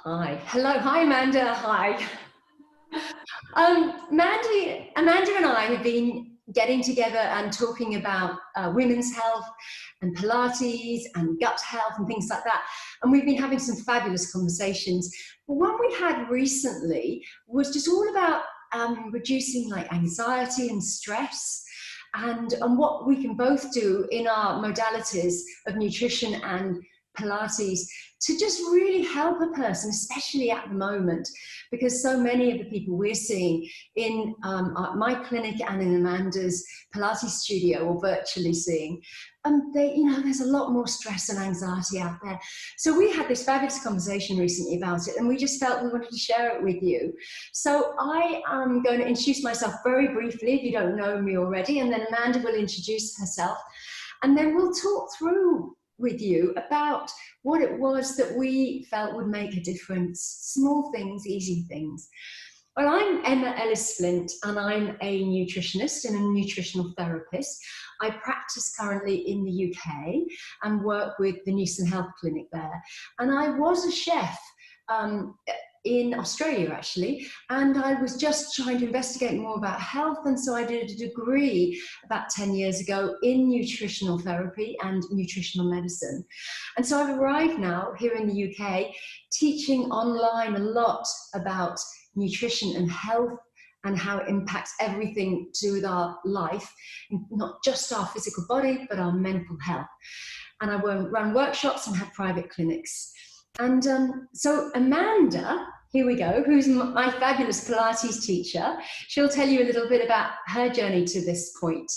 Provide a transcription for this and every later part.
Hi. Hello. Hi, Amanda. Hi. Amanda and I have been getting together and talking about women's health and Pilates and gut health and things like that. And we've been having some fabulous conversations. But one we had recently was just all about reducing like anxiety and stress, and what we can both do in our modalities of nutrition and Pilates to just really help a person, especially at the moment, because so many of the people we're seeing in my clinic and in Amanda's Pilates studio, or virtually seeing, there's a lot more stress and anxiety out there. So we had this fabulous conversation recently about it, and we just felt we wanted to share it with you. So I am going to introduce myself very briefly, if you don't know me already, and then Amanda will introduce herself, and then we'll talk through with you about what it was that we felt would make a difference. Small things, easy things. Well, I'm Emma Ellice-Flint, and I'm a nutritionist and a nutritional therapist. I practice currently in the UK and work with the Newson Health Clinic there. And I was a chef in Australia, actually, and I was just trying to investigate more about health, and so I did a degree about 10 years ago in nutritional therapy and nutritional medicine. And so I've arrived now here in the UK teaching online a lot about nutrition and health and how it impacts everything to do with our life, not just our physical body, but our mental health. And I run workshops and have private clinics. And so Amanda, here we go, who's my fabulous Pilates teacher, she'll tell you a little bit about her journey to this point.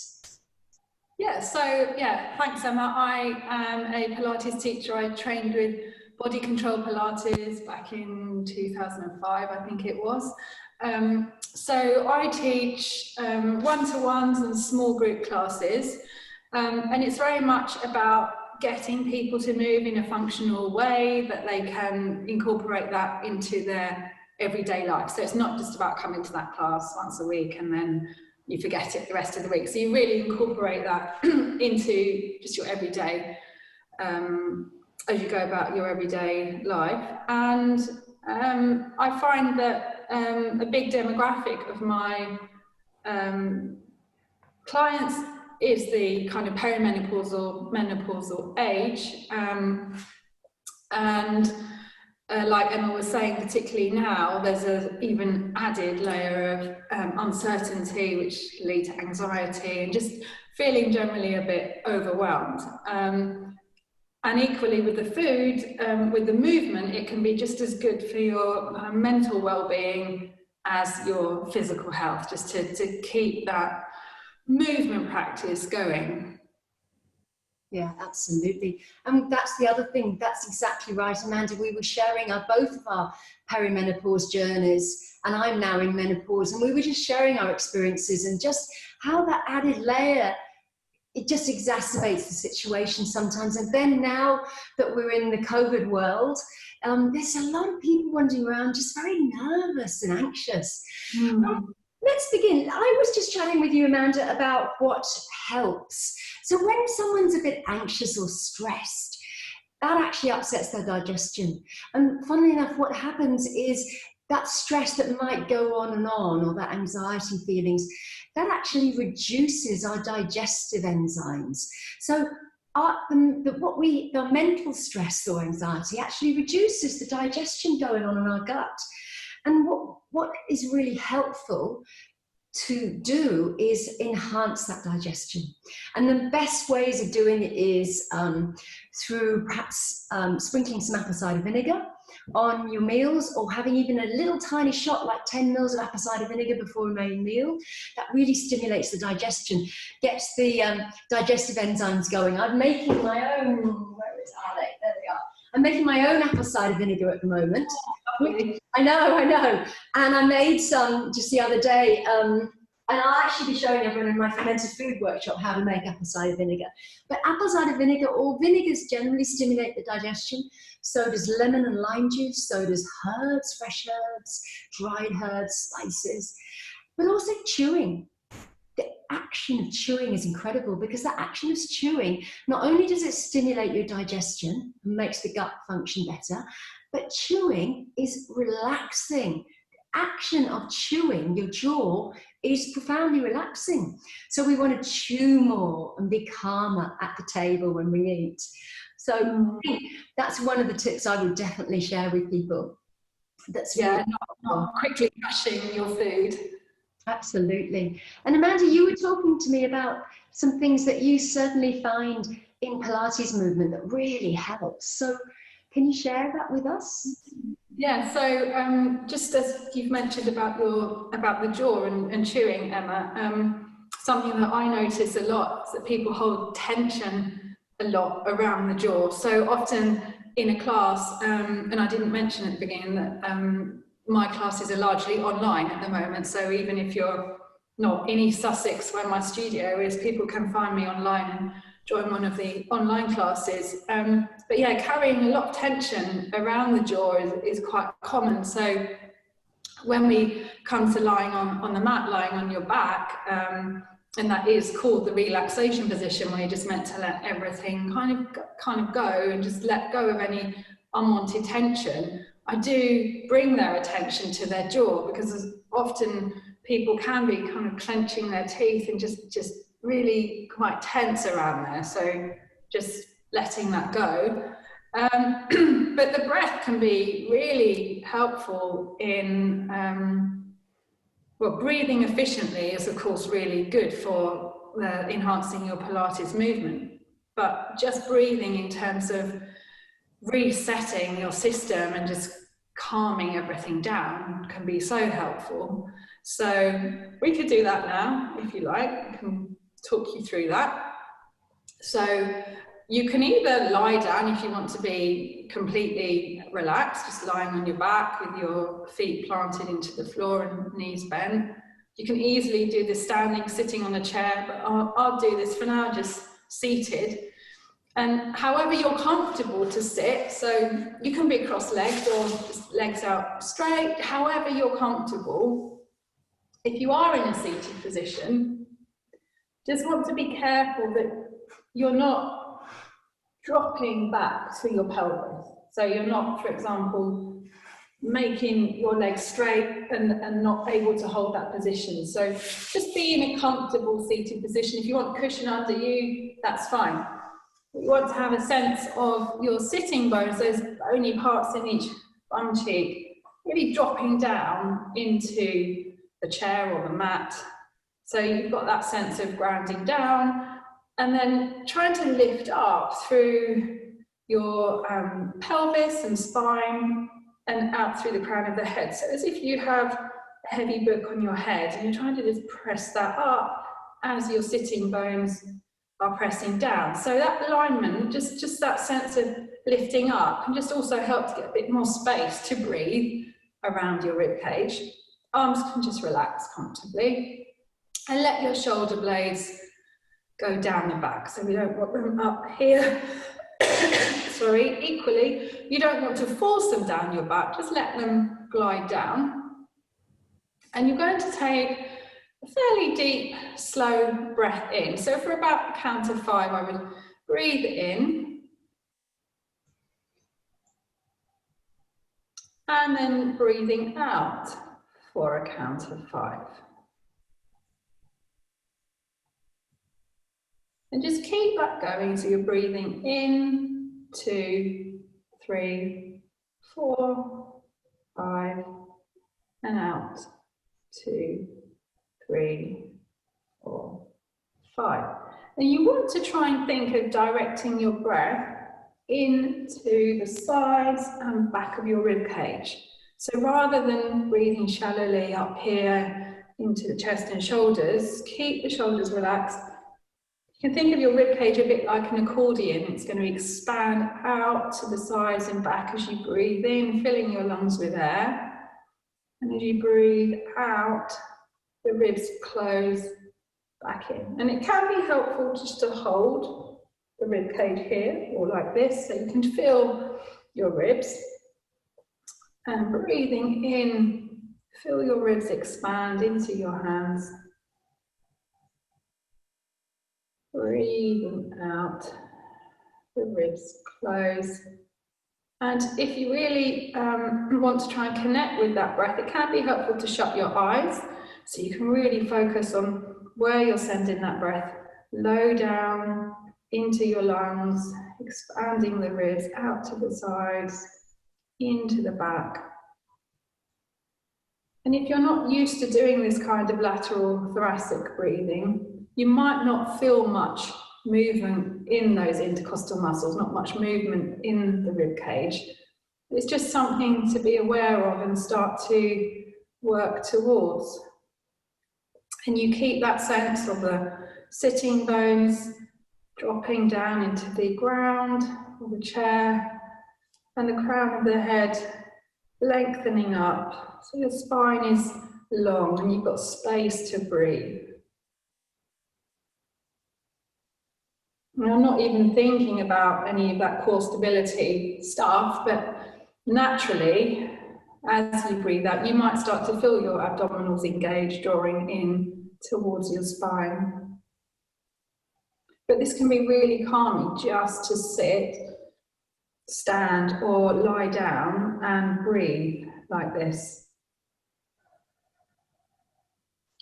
Thanks Emma. I am a Pilates teacher. I trained with Body Control Pilates back in 2005, I think it was. So I teach one-to-ones and small group classes, and it's very much about getting people to move in a functional way that they can incorporate that into their everyday life. So it's not just about coming to that class once a week and then you forget it the rest of the week. So you really incorporate that into just your everyday, as you go about your everyday life. And I find that a big demographic of my clients is the kind of perimenopausal, menopausal age. Like Emma was saying, particularly now, there's an even added layer of uncertainty, which leads to anxiety and just feeling generally a bit overwhelmed. And equally with the food, with the movement, it can be just as good for your mental well-being as your physical health, just to keep that movement practice going. Yeah, absolutely. And that's the other thing. That's exactly right, Amanda. We were sharing both of our perimenopause journeys, and I'm now in menopause, and we were just sharing our experiences and just how that added layer, it just exacerbates the situation sometimes. And then now that we're in the COVID world, there's a lot of people wandering around just very nervous and anxious. Let's begin. I was just chatting with you, Amanda, about what helps. So when someone's a bit anxious or stressed, that actually upsets their digestion. And funnily enough, what happens is that stress that might go on, or that anxiety feelings, that actually reduces our digestive enzymes. So the mental stress or anxiety actually reduces the digestion going on in our gut. And what is really helpful to do is enhance that digestion. And the best ways of doing it is through perhaps sprinkling some apple cider vinegar on your meals, or having even a little tiny shot, like 10 mils of apple cider vinegar before a main meal. That really stimulates the digestion, gets the digestive enzymes going. I'm making my own, are they? There they are. I'm making my own apple cider vinegar at the moment. I know. And I made some just the other day. And I'll actually be showing everyone in my fermented food workshop how to make apple cider vinegar. But apple cider vinegar, or vinegars, generally stimulate the digestion. So does lemon and lime juice. So does herbs, fresh herbs, dried herbs, spices. But also chewing. The action of chewing is incredible, because the action of chewing, not only does it stimulate your digestion and makes the gut function better, But chewing is relaxing. Action of chewing your jaw is profoundly relaxing. So we want to chew more and be calmer at the table when we eat. So I think that's one of the tips I would definitely share with people. That's really not quickly rushing your food. Absolutely. And Amanda, you were talking to me about some things that you certainly find in Pilates movement that really helps. So can you share that with us? Yeah, so just as you've mentioned about the jaw and chewing, Emma, something that I notice a lot is that people hold tension a lot around the jaw. So often in a class, and I didn't mention at the beginning that my classes are largely online at the moment. So even if you're not in East Sussex, where my studio is, people can find me online and join one of the online classes. But yeah, carrying a lot of tension around the jaw is quite common. So when we come to lying on the mat, lying on your back, and that is called the relaxation position, where you're just meant to let everything kind of go and just let go of any unwanted tension. I do bring their attention to their jaw, because often people can be kind of clenching their teeth and just really quite tense around there. So just letting that go. But the breath can be really helpful in, well, breathing efficiently is of course really good for enhancing your Pilates movement. But just breathing in terms of resetting your system and just calming everything down can be so helpful. So we could do that now, if you like. I can talk you through that. So you can either lie down if you want to be completely relaxed, just lying on your back with your feet planted into the floor and knees bent. You can easily do this standing, sitting on a chair, but I'll do this for now, just seated. And however you're comfortable to sit, so you can be cross-legged or just legs out straight, however you're comfortable. If you are in a seated position, just want to be careful that you're not dropping back to your pelvis. So you're not, for example, making your legs straight and not able to hold that position. So just be in a comfortable seated position. If you want cushion under you, that's fine. You want to have a sense of your sitting bones, those bony parts in each bum cheek, really dropping down into the chair or the mat. So you've got that sense of grounding down, and then trying to lift up through your pelvis and spine and out through the crown of the head. So as if you have a heavy book on your head and you're trying to just press that up as your sitting bones are pressing down. So that alignment, just that sense of lifting up, can just also help to get a bit more space to breathe around your rib cage. Arms can just relax comfortably, and let your shoulder blades go down the back. So we don't want them up here. Sorry, equally, you don't want to force them down your back, just let them glide down. And you're going to take a fairly deep, slow breath in. So for about a count of 5, I would breathe in. And then breathing out for a count of 5. And just keep that going. So you're breathing in, 2, 3, 4, 5, and out, 2, 3, 4, 5. And you want to try and think of directing your breath into the sides and back of your rib cage. So rather than breathing shallowly up here into the chest and shoulders, keep the shoulders relaxed. You can think of your rib cage a bit like an accordion. It's going to expand out to the sides and back as you breathe in, filling your lungs with air. And as you breathe out, the ribs close back in. And it can be helpful just to hold the rib cage here, or like this, so you can feel your ribs. And breathing in, feel your ribs expand into your hands. Breathing out, the ribs close And if you really want to try and connect with that breath, it can be helpful to shut your eyes so you can really focus on where you're sending that breath low down into your lungs, expanding the ribs out to the sides, into the back. And if you're not used to doing this kind of lateral thoracic breathing, you might not feel much movement in those intercostal muscles, not much movement in the rib cage. It's just something to be aware of and start to work towards. And you keep that sense of the sitting bones dropping down into the ground or the chair, and the crown of the head lengthening up, so your spine is long and you've got space to breathe. And I'm not even thinking about any of that core stability stuff, but naturally, as you breathe out, you might start to feel your abdominals engage, drawing in towards your spine. But this can be really calming just to sit, stand, or lie down and breathe like this.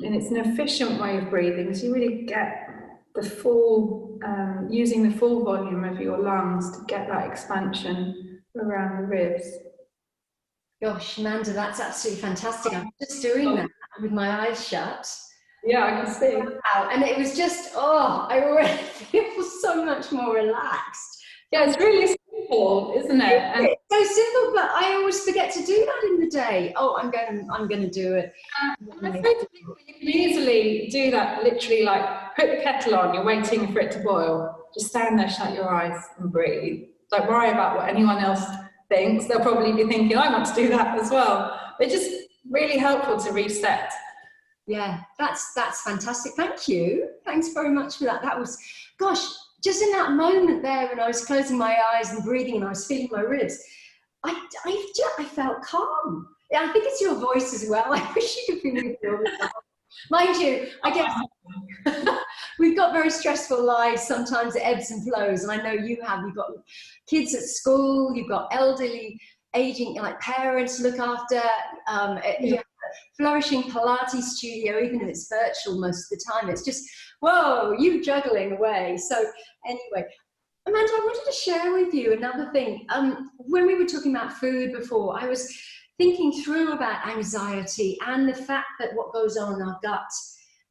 And it's an efficient way of breathing, so you really get the full, using the full volume of your lungs to get that expansion around the ribs. Gosh, Amanda, that's absolutely fantastic. I'm just doing that with my eyes shut. Yeah, I can see. Wow. And it was just, oh, I already feel so much more relaxed. Yeah, it's really simple, isn't it? And it's so simple, but I always forget to do that in the day. Oh, I'm going to do it. I say to people, you can easily do that. Literally, like put the kettle on. You're waiting for it to boil. Just stand there, shut your eyes, and breathe. Don't worry about what anyone else thinks. They'll probably be thinking, I want to do that as well. They're just really helpful to reset. Yeah, that's fantastic. Thank you. Thanks very much for that. That was, gosh, just in that moment there when I was closing my eyes and breathing and I was feeling my ribs, I felt calm. Yeah, I think it's your voice as well. I wish you could feel me all the time. Mind you, I guess we've got very stressful lives. Sometimes it ebbs and flows, and I know you have. You've got kids at school, you've got elderly, aging, like parents to look after. You have a flourishing Pilates studio, even if it's virtual most of the time. It's just, whoa, you juggling away. So anyway, Amanda, I wanted to share with you another thing. When we were talking about food before, I was thinking through about anxiety and the fact that what goes on in our gut,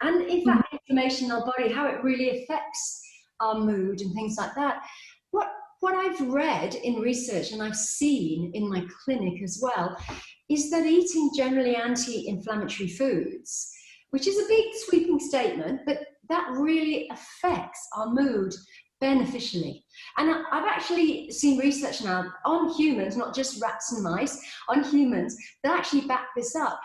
and in fact inflammation in our body, how it really affects our mood and things like that. What I've read in research and I've seen in my clinic as well is that eating generally anti-inflammatory foods, which is a big sweeping statement, but that really affects our mood beneficially. And I've actually seen research now on humans, not just rats and mice, on humans that actually back this up.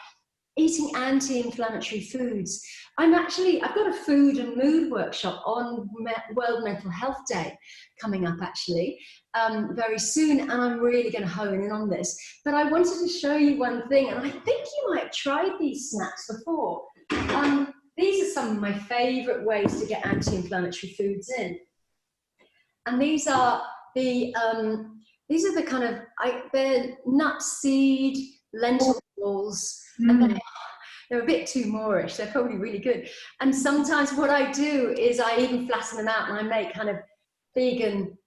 Eating anti-inflammatory foods. I've got a food and mood workshop on World Mental Health Day coming up actually very soon, and I'm really going to hone in on this. But I wanted to show you one thing, and I think you might have tried these snacks before. These are some of my favourite ways to get anti-inflammatory foods in. And these are the kind of, they're nut seed lentil balls, and they're a bit too Moorish. They're probably really good. And sometimes what I do is I even flatten them out and I make kind of vegan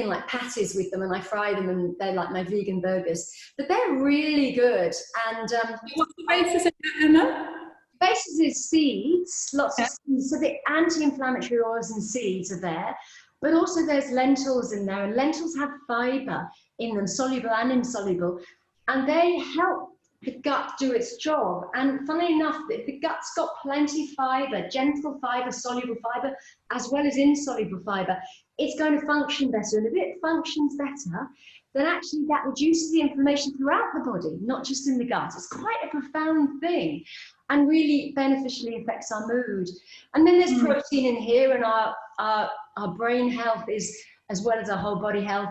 like patties with them, and I fry them, and they're like my vegan burgers. But they're really good. And what's the basis of that, Emma? Basis is seeds, lots of seeds. So the anti-inflammatory oils and seeds are there. But also there's lentils in there, and lentils have fibre in them, soluble and insoluble, and they help the gut do its job. And funnily enough, if the gut's got plenty of fibre, gentle fibre, soluble fibre, as well as insoluble fibre, it's going to function better. And if it functions better, then actually that reduces the inflammation throughout the body, not just in the gut. It's quite a profound thing and really beneficially affects our mood. And then there's protein in here, and our brain health is, as well as our whole body health,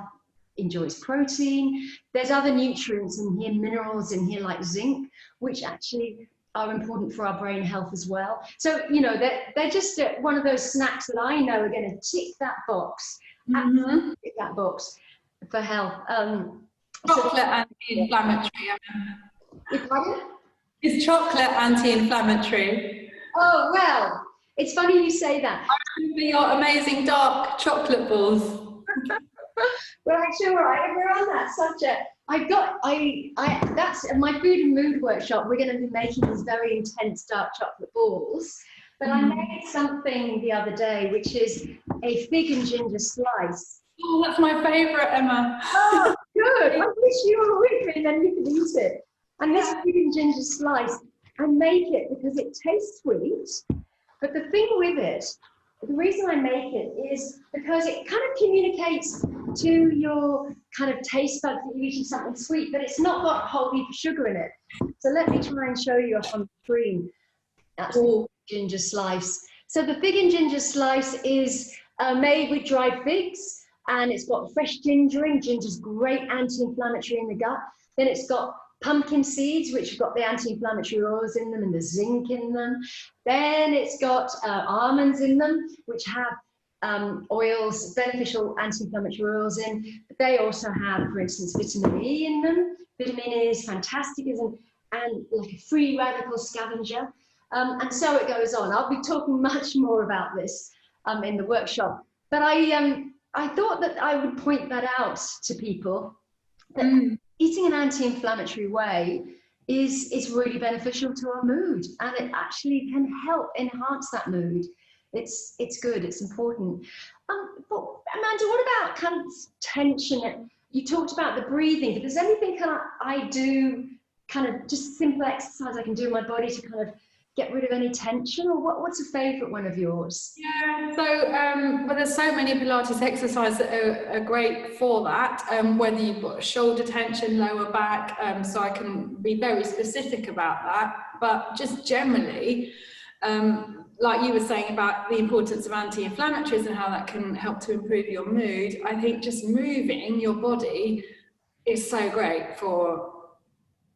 enjoys protein. There's other nutrients in here, minerals in here like zinc, which actually are important for our brain health as well. So, you know, they're just one of those snacks that I know are going to tick that box, absolutely tick that box for health. chocolate anti-inflammatory? Is chocolate anti-inflammatory? Oh, well, it's funny you say that. I remember your amazing dark chocolate balls. Well, actually, all right, if we're on that subject, that's my food and mood workshop. We're going to be making these very intense dark chocolate balls. But I made something the other day, which is a fig and ginger slice. Oh, that's my favourite, Emma. Oh, good. I wish you were with me, then you could eat it. And this fig and ginger slice, I make it because it tastes sweet. But the thing with it, the reason I make it is because it kind of communicates to your kind of taste buds that you're eating something sweet, but it's not got whole heap of sugar in it. So let me try and show you up on the screen. That's the ginger slice. So the fig and ginger slice is made with dried figs, and it's got fresh ginger in. Ginger's great anti-inflammatory in the gut. Then it's got pumpkin seeds, which have got the anti-inflammatory oils in them and the zinc in them. Then it's got almonds in them, which have oils, beneficial anti-inflammatory oils in. But they also have, for instance, vitamin E in them. Vitamin E is fantastic and like a free radical scavenger. And so it goes on. I'll be talking much more about this in the workshop. But I thought that I would point that out to people, that eating an anti-inflammatory way is really beneficial to our mood, and it actually can help enhance that mood. It's good, it's important. But Amanda, what about kind of tension? You talked about the breathing. If there's anything I do, kind of just simple exercise I can do in my body to kind of get rid of any tension, or what's a favourite one of yours? Yeah, so well, there's so many Pilates exercises that are great for that, whether you've got shoulder tension, lower back, so I can be very specific about that, but just generally, like you were saying about the importance of anti-inflammatories and how that can help to improve your mood, I think just moving your body is so great for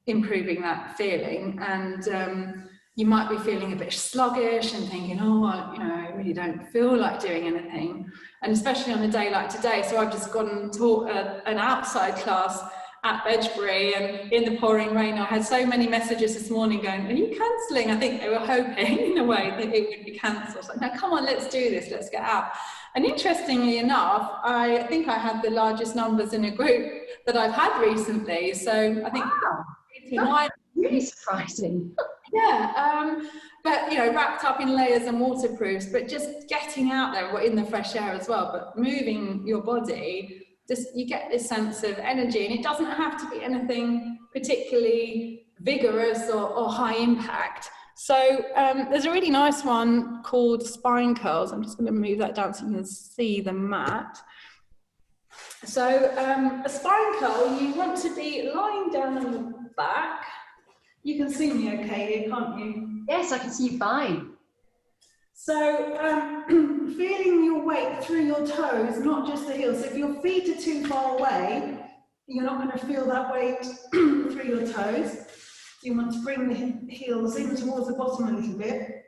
improving that feeling. And you might be feeling a bit sluggish and thinking, oh, I really don't feel like doing anything. And especially on a day like today. So I've just gone and taught an outside class at Bedgebury, and in the pouring rain, I had so many messages this morning going, are you cancelling? I think they were hoping in a way that it would be cancelled. So, no, come on, let's do this, let's get out. And interestingly enough, I think I had the largest numbers in a group that I've had recently. So I think that's really surprising. Yeah, but wrapped up in layers and waterproofs, but just getting out there, in the fresh air as well, but moving your body, just you get this sense of energy, and it doesn't have to be anything particularly vigorous or high impact. So there's a really nice one called spine curls. I'm just going to move that down so you can see the mat. So a spine curl, you want to be lying down on the back. You can see me okay here, can't you? Yes, I can see you fine. So feeling your weight through your toes, not just the heels. So if your feet are too far away, you're not going to feel that weight through your toes. So you want to bring the heels in towards the bottom a little bit.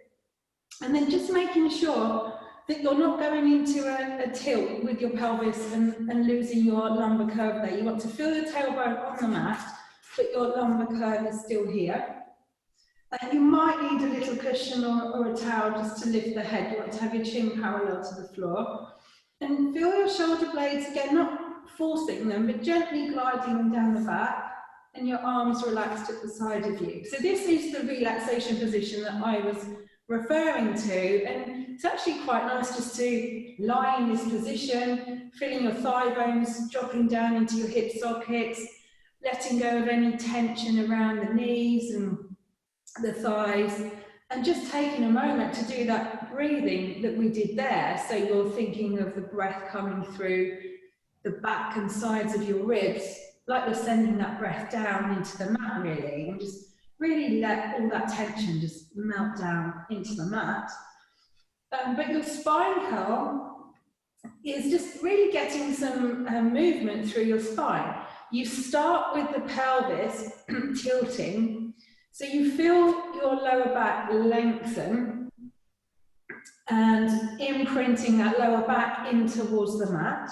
And then just making sure that you're not going into a tilt with your pelvis and losing your lumbar curve there. You want to feel your tailbone on the mat, but your lumbar curve is still here. And you might need a little cushion or a towel just to lift the head. You want to have your chin parallel to the floor. And feel your shoulder blades again, not forcing them, but gently gliding them down the back, and your arms relaxed at the side of you. So this is the relaxation position that I was referring to, and it's actually quite nice just to lie in this position, feeling your thigh bones dropping down into your hip sockets, letting go of any tension around the knees and the thighs, and just taking a moment to do that breathing that we did there. So you're thinking of the breath coming through the back and sides of your ribs, like you're sending that breath down into the mat really, and just really let all that tension just melt down into the mat. But your spine curl is just really getting some movement through your spine. You start with the pelvis tilting, so you feel your lower back lengthen and imprinting that lower back in towards the mat.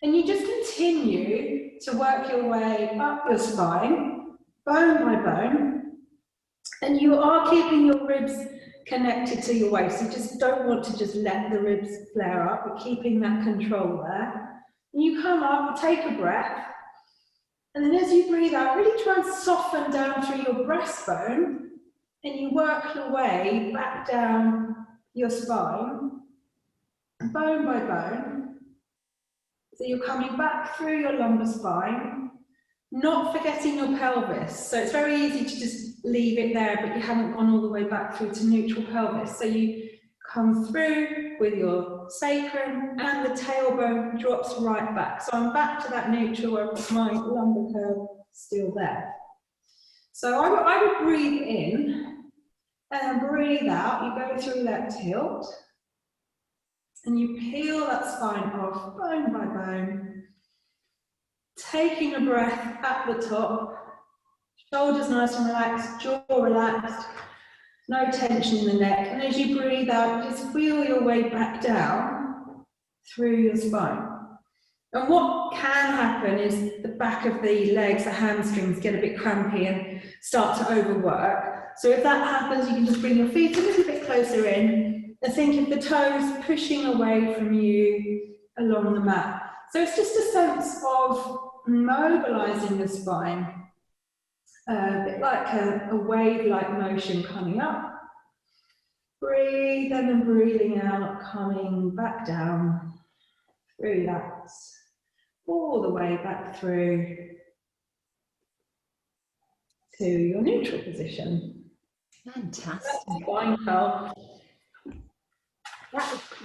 And you just continue to work your way up your spine, bone by bone, and you are keeping your ribs connected to your waist. You just don't want to just let the ribs flare up, but keeping that control there. And you come up, take a breath, and then as you breathe out, really try and soften down through your breastbone, and you work your way back down your spine, bone by bone. So you're coming back through your lumbar spine, not forgetting your pelvis. So it's very easy to just leave it there, but you haven't gone all the way back through to neutral pelvis. So you come through with your sacrum and the tailbone drops right back. So I'm back to that neutral where my lumbar curve still there. So I would breathe in and breathe out. You go through that tilt and you peel that spine off bone by bone, taking a breath at the top, shoulders nice and relaxed, jaw relaxed, no tension in the neck. And as you breathe out, just feel your way back down through your spine. And what can happen is the back of the legs, the hamstrings, get a bit crampy and start to overwork. So if that happens, you can just bring your feet a little bit closer in and think of the toes pushing away from you along the mat. So it's just a sense of mobilizing the spine, a bit like a wave-like motion coming up. Breathe and then breathing out, coming back down through that, all the way back through to your neutral position. Fantastic. Spine curl.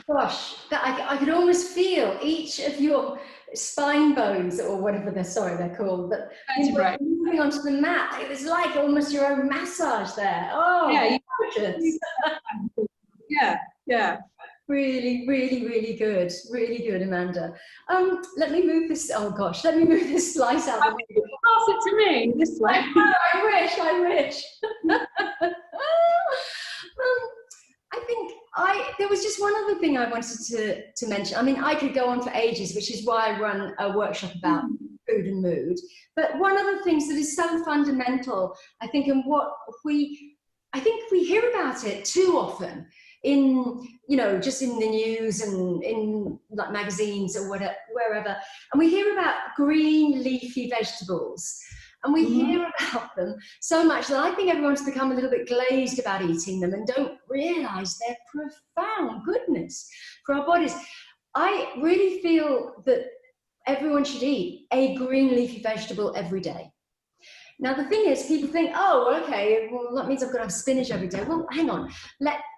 Gosh, I could almost feel each of your spine bones, or whatever they're called, but moving onto the mat. It was like almost your own massage there. Oh, yeah, gorgeous. yeah. Really, really, really good, Amanda. Let me move this. Oh gosh, let me move this slice out. Pass it to me this way. I wish. I think there was just one other thing I wanted to mention. I mean, I could go on for ages, which is why I run a workshop about food and mood. But one of the things that is so fundamental, I think, and I think we hear about it too often in, just in the news and in like magazines or whatever, wherever. And we hear about green leafy vegetables. And we hear about them so much that I think everyone's become a little bit glazed about eating them and don't realise their profound goodness for our bodies. I really feel that everyone should eat a green leafy vegetable every day. Now, the thing is, people think, oh, okay, well, that means I've got to have spinach every day. Well, hang on.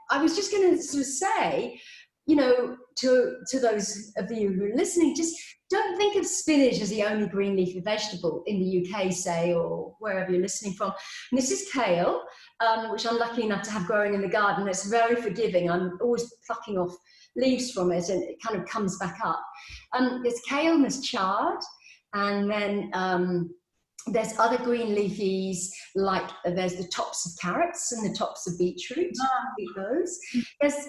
I was just going to sort of say, to those of you who are listening, just don't think of spinach as the only green leafy vegetable in the UK, say, or wherever you're listening from. And this is kale, which I'm lucky enough to have growing in the garden. It's very forgiving. I'm always plucking off leaves from it and it kind of comes back up. There's kale and there's chard, and then there's other green leafies, like there's the tops of carrots and the tops of beetroot. Eat those.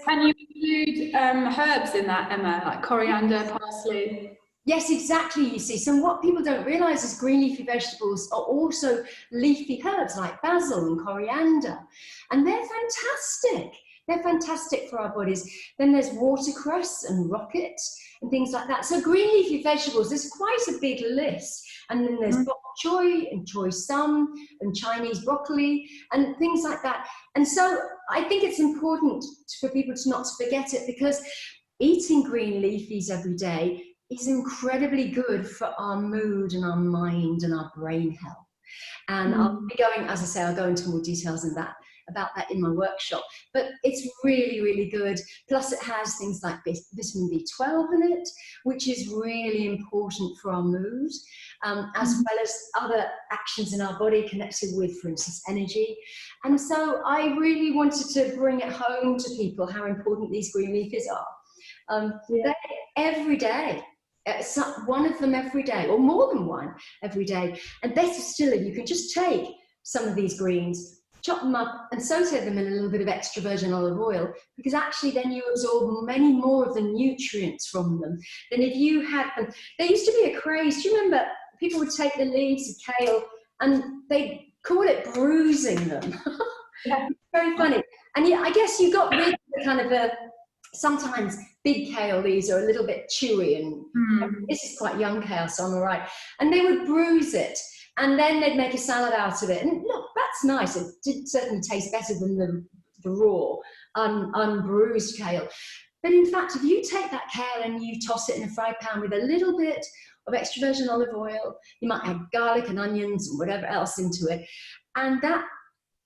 Can you include herbs in that, Emma, like coriander, parsley? Yes, exactly, you see. So what people don't realise is green leafy vegetables are also leafy herbs like basil and coriander. And they're fantastic. They're fantastic for our bodies. Then there's watercress and rocket and things like that. So green leafy vegetables, there's quite a big list. And then there's bok choy and choy sum and Chinese broccoli and things like that. And so I think it's important for people to not forget it, because eating green leafies every day is incredibly good for our mood and our mind and our brain health. And I'll be going, as I say, I'll go into more details about that in my workshop. But it's really, really good. Plus it has things like vitamin B12 in it, which is really important for our mood, as well as other actions in our body connected with, for instance, energy. And so I really wanted to bring it home to people how important these green leafies are. They're every day. One of them every day, or more than one every day. And better still, if you can just take some of these greens chop them up and saute them in a little bit of extra virgin olive oil, because actually then you absorb many more of the nutrients from them than if you had them. There used to be a craze, do you remember, people would take the leaves of kale and they call it bruising them. Yeah. Very funny. And I guess you got rid of the kind of sometimes big kale, these are a little bit chewy, and this is quite young kale, so I'm all right. And they would bruise it, and then they'd make a salad out of it. And look, that's nice. It did certainly taste better than the raw, unbruised kale. But in fact, if you take that kale and you toss it in a fry pan with a little bit of extra virgin olive oil, you might add garlic and onions and whatever else into it, and that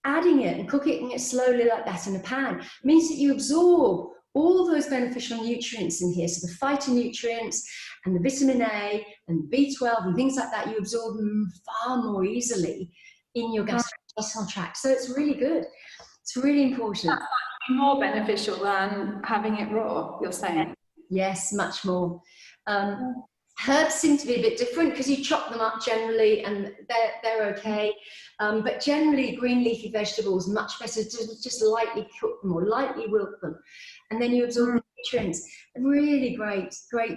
adding it and cooking it slowly like that in a pan means that you absorb all those beneficial nutrients in here. So the phytonutrients and the vitamin A and B12 and things like that, you absorb them far more easily in your gastrointestinal tract. So it's really good. It's really important. That's more beneficial than having it raw, you're saying? Yes, much more. Herbs seem to be a bit different because you chop them up generally and they're okay. But generally green leafy vegetables, much better to just lightly cook them or lightly wilt them. And then you absorb the nutrients. Really great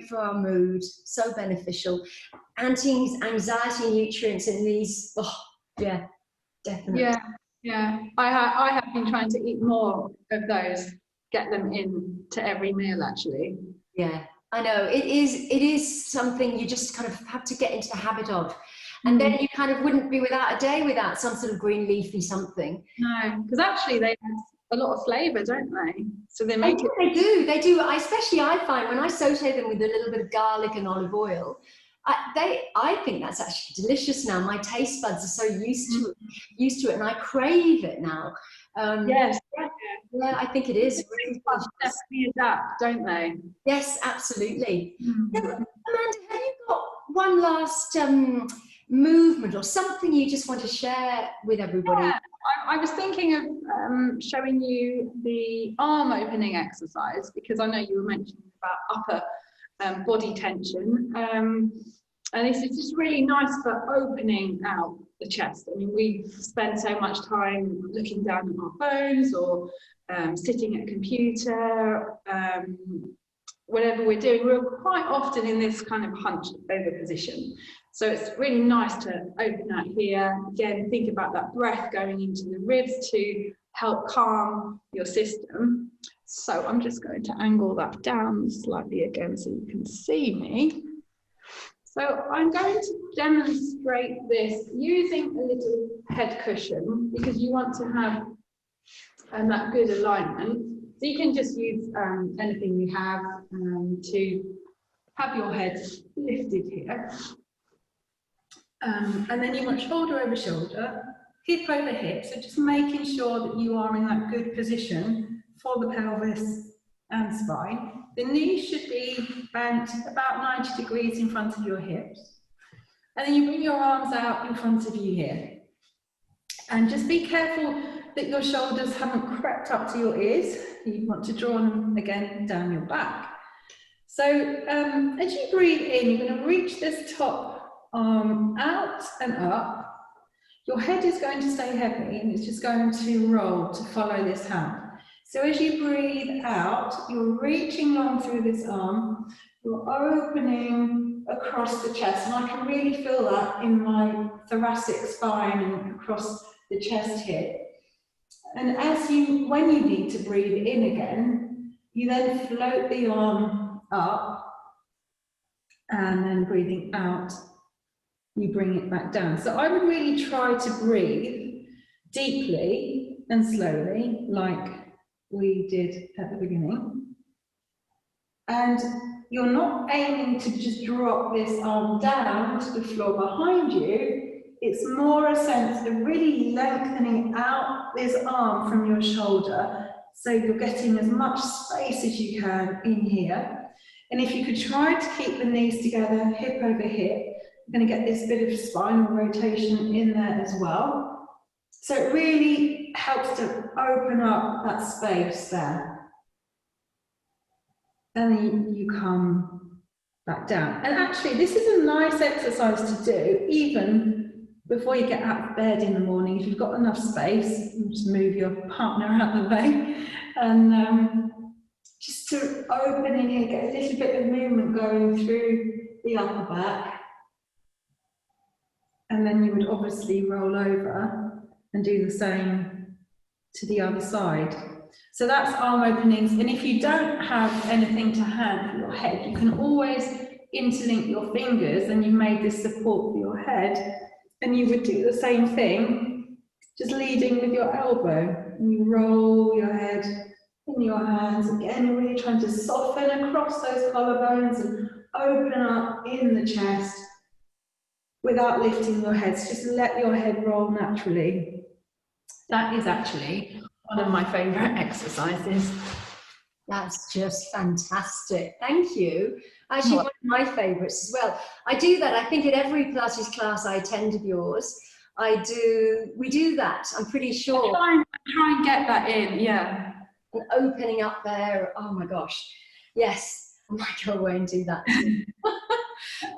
for our mood, so beneficial. Anti-anxiety nutrients in these, yeah, definitely. Yeah. I have been trying to eat more of those, get them in to every meal actually. Yeah, I know. It is something you just kind of have to get into the habit of. And then you kind of wouldn't be without a day without some sort of green leafy something. No, because actually they have a lot of flavour, don't they? So they make They do. Especially I find when I saute them with a little bit of garlic and olive oil, I think that's actually delicious now. My taste buds are so used to it, and I crave it now. Yes. Yeah, I think it is. Really definitely adapt, don't they? Yes, absolutely. Now, Amanda, have you got one last movement or something you just want to share with everybody? Yeah, I was thinking of showing you the arm opening exercise, because I know you were mentioning about upper body tension, and this is just really nice for opening out the chest. I mean, we spend so much time looking down at our phones or sitting at a computer, whatever we're doing, we're quite often in this kind of hunched over position. So it's really nice to open out here. Again, think about that breath going into the ribs to help calm your system. So I'm just going to angle that down slightly again so you can see me. So I'm going to demonstrate this using a little head cushion, because you want to have that good alignment. So you can just use anything you have to have your head lifted here. And then you want shoulder over shoulder, hip over hip, so just making sure that you are in that good position for the pelvis and spine. The knees should be bent about 90 degrees in front of your hips. And then you bring your arms out in front of you here. And just be careful that your shoulders haven't crept up to your ears. You want to draw them again down your back. So as you breathe in, you're going to reach this top arm out and up. Your head is going to stay heavy and it's just going to roll to follow this hand. So as you breathe out, you're reaching long through this arm, you're opening across the chest, and I can really feel that in my thoracic spine and across the chest here. And when you need to breathe in again, you then float the arm up, and then breathing out, you bring it back down. So I would really try to breathe deeply and slowly, like we did at the beginning. And you're not aiming to just drop this arm down to the floor behind you. It's more a sense of really lengthening out this arm from your shoulder, so you're getting as much space as you can in here. And if you could try to keep the knees together, hip over hip, you're going to get this bit of spinal rotation in there as well. So it really helps to open up that space there. And then you come back down. And actually, this is a nice exercise to do, even before you get out of bed in the morning, if you've got enough space, just move your partner out of the way, and just to open in here, get a little bit of movement going through the upper back. And then you would obviously roll over and do the same to the other side. So that's arm openings. And if you don't have anything to hand for your head, you can always interlink your fingers, and you've made this support for your head. And you would do the same thing, just leading with your elbow. And you roll your head in your hands. Again, you're really trying to soften across those collarbones and open up in the chest without lifting your head. So just let your head roll naturally. That is actually one of my favourite exercises. That's just fantastic. Thank you. Actually, one of my favourites as well. I do that, I think, at every Pilates class I attend of yours. We do that, I'm pretty sure. Try and get that in, yeah. And opening up there, oh my gosh. Yes, I might go away and do that too.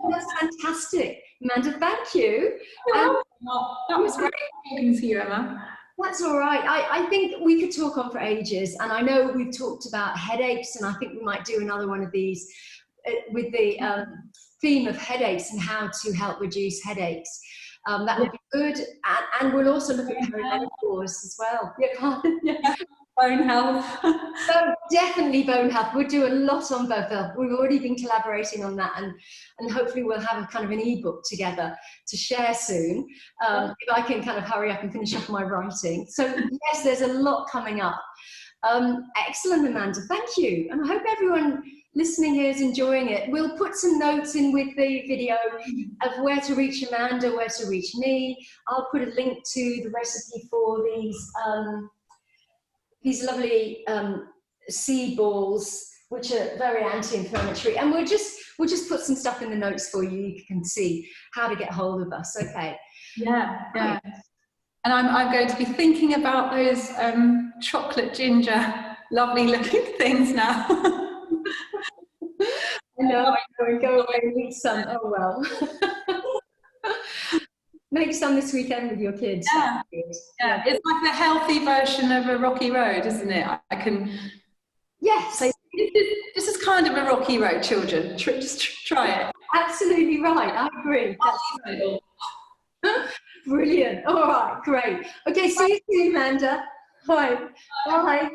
That's fantastic. Amanda, thank you. That was great talking to you, Emma. That's all right. I think we could talk on for ages, and I know we've talked about headaches, and I think we might do another one of these with the theme of headaches and how to help reduce headaches. That would be good, and we'll also look at perimenopause as well. Yeah. Bone health. So definitely bone health. We'll do a lot on both health. We've already been collaborating on that, and hopefully we'll have a kind of an ebook together to share soon, if I can kind of hurry up and finish off my writing. So yes, there's a lot coming up. Excellent, Amanda, thank you. And I hope everyone listening here is enjoying it. We'll put some notes in with the video of where to reach Amanda, where to reach me. I'll put a link to the recipe for these lovely seed balls, which are very anti-inflammatory, and we'll just put some stuff in the notes for you. You can see how to get hold of us. Okay. Yeah. And I'm going to be thinking about those chocolate ginger, lovely looking things now. I know. Go away and eat some. Oh well. Make some this weekend with your kids. Yeah. It's like the healthy version of a rocky road, isn't it? I can say this is kind of a rocky road, children. Just try it. Absolutely right. I agree. Brilliant. All right, great. Okay, see you soon, Amanda. Bye. Bye.